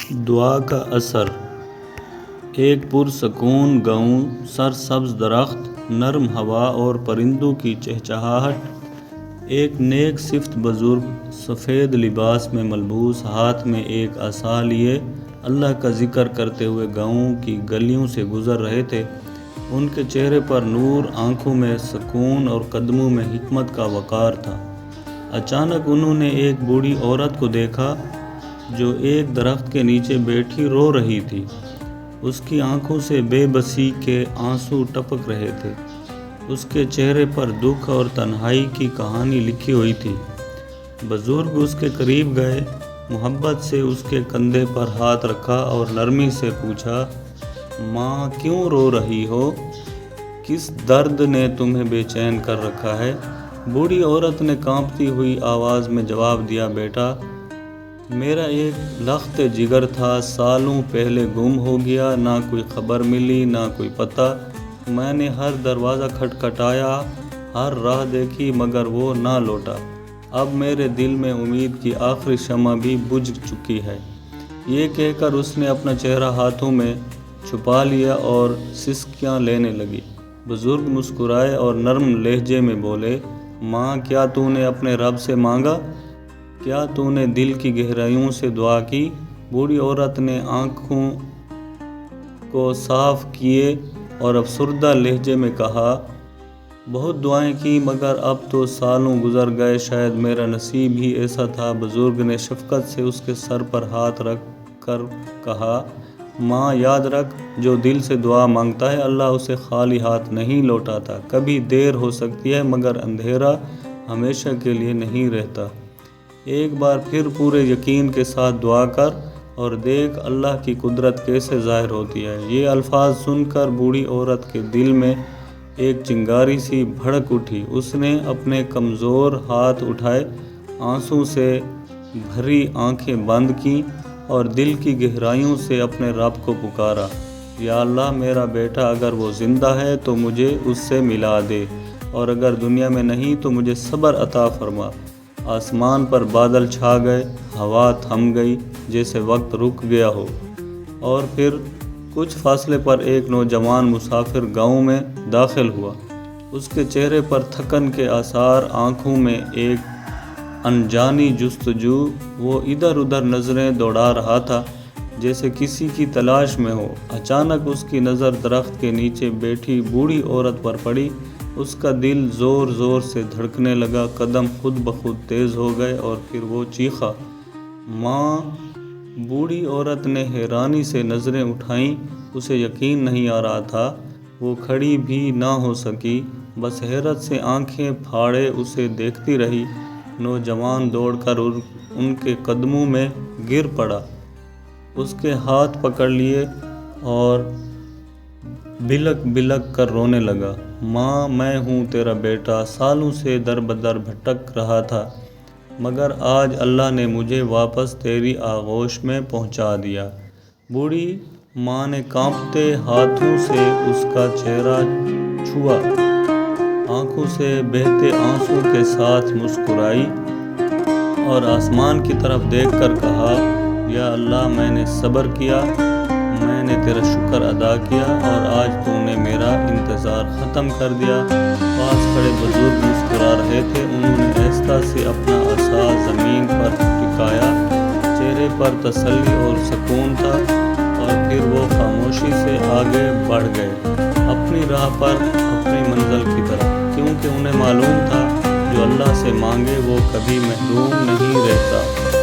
دعا کا اثر۔ ایک پرسکون گاؤں، سرسبز درخت، نرم ہوا اور پرندوں کی چہچہاہٹ۔ ایک نیک صفت بزرگ سفید لباس میں ملبوس، ہاتھ میں ایک عصا لیے اللہ کا ذکر کرتے ہوئے گاؤں کی گلیوں سے گزر رہے تھے۔ ان کے چہرے پر نور، آنکھوں میں سکون اور قدموں میں حکمت کا وقار تھا۔ اچانک انہوں نے ایک بوڑھی عورت کو دیکھا جو ایک درخت کے نیچے بیٹھی رو رہی تھی۔ اس کی آنکھوں سے بے بسی کے آنسو ٹپک رہے تھے۔ اس کے چہرے پر دکھ اور تنہائی کی کہانی لکھی ہوئی تھی۔ بزرگ اس کے قریب گئے، محبت سے اس کے کندھے پر ہاتھ رکھا اور نرمی سے پوچھا، ماں کیوں رو رہی ہو؟ کس درد نے تمہیں بے چین کر رکھا ہے؟ بوڑھی عورت نے کانپتی ہوئی آواز میں جواب دیا، بیٹا، میرا ایک لخت جگر تھا، سالوں پہلے گم ہو گیا، نہ کوئی خبر ملی، نہ کوئی پتہ۔ میں نے ہر دروازہ کھٹکھٹایا، ہر راہ دیکھی، مگر وہ نہ لوٹا۔ اب میرے دل میں امید کی آخری شمع بھی بجھ چکی ہے۔ یہ کہہ کر اس نے اپنا چہرہ ہاتھوں میں چھپا لیا اور سسکیاں لینے لگی۔ بزرگ مسکرائے اور نرم لہجے میں بولے، ماں، کیا تو نے اپنے رب سے مانگا؟ کیا تو نے دل کی گہرائیوں سے دعا کی؟ بوڑھی عورت نے آنکھوں کو صاف کیے اور افسردہ لہجے میں کہا، بہت دعائیں کی، مگر اب تو سالوں گزر گئے، شاید میرا نصیب ہی ایسا تھا۔ بزرگ نے شفقت سے اس کے سر پر ہاتھ رکھ کر کہا، ماں، یاد رکھ، جو دل سے دعا مانگتا ہے اللہ اسے خالی ہاتھ نہیں لوٹاتا۔ کبھی دیر ہو سکتی ہے، مگر اندھیرا ہمیشہ کے لیے نہیں رہتا۔ ایک بار پھر پورے یقین کے ساتھ دعا کر اور دیکھ اللہ کی قدرت کیسے ظاہر ہوتی ہے۔ یہ الفاظ سن کر بوڑھی عورت کے دل میں ایک چنگاری سی بھڑک اٹھی۔ اس نے اپنے کمزور ہاتھ اٹھائے، آنسوں سے بھری آنکھیں بند کیں اور دل کی گہرائیوں سے اپنے رب کو پکارا، یا اللہ، میرا بیٹا اگر وہ زندہ ہے تو مجھے اس سے ملا دے، اور اگر دنیا میں نہیں تو مجھے صبر عطا فرما۔ آسمان پر بادل چھا گئے، ہوا تھم گئی جیسے وقت رک گیا ہو، اور پھر کچھ فاصلے پر ایک نوجوان مسافر گاؤں میں داخل ہوا۔ اس کے چہرے پر تھکن کے آثار، آنکھوں میں ایک انجانی جستجو۔ وہ ادھر ادھر نظریں دوڑا رہا تھا جیسے کسی کی تلاش میں ہو۔ اچانک اس کی نظر درخت کے نیچے بیٹھی بوڑھی عورت پر پڑی۔ اس کا دل زور زور سے دھڑکنے لگا، قدم خود بخود تیز ہو گئے اور پھر وہ چیخا، ماں! بوڑھی عورت نے حیرانی سے نظریں اٹھائیں، اسے یقین نہیں آ رہا تھا۔ وہ کھڑی بھی نہ ہو سکی، بس حیرت سے آنکھیں پھاڑے اسے دیکھتی رہی۔ نوجوان دوڑ کر ان کے قدموں میں گر پڑا، اس کے ہاتھ پکڑ لیے اور بلک بلک کر رونے لگا، ماں، میں ہوں تیرا بیٹا، سالوں سے در بدر بھٹک رہا تھا، مگر آج اللہ نے مجھے واپس تیری آغوش میں پہنچا دیا۔ بوڑھی ماں نے کانپتے ہاتھوں سے اس کا چہرہ چھوا، آنکھوں سے بہتے آنسوں کے ساتھ مسکرائی اور آسمان کی طرف دیکھ کر کہا، یا اللہ، میں نے صبر کیا، میں نے تیرا شکر ادا کیا، اور آج تو نے میرا انتظار ختم کر دیا۔ پاس کھڑے بزرگ مسکرا رہے تھے، انہوں نے آہستہ سے اپنا عصا زمین پر ٹکایا، چہرے پر تسلی اور سکون تھا، اور پھر وہ خاموشی سے آگے بڑھ گئے، اپنی راہ پر، اپنی منزل کی طرف، کیونکہ انہیں معلوم تھا جو اللہ سے مانگے وہ کبھی محروم نہیں رہتا۔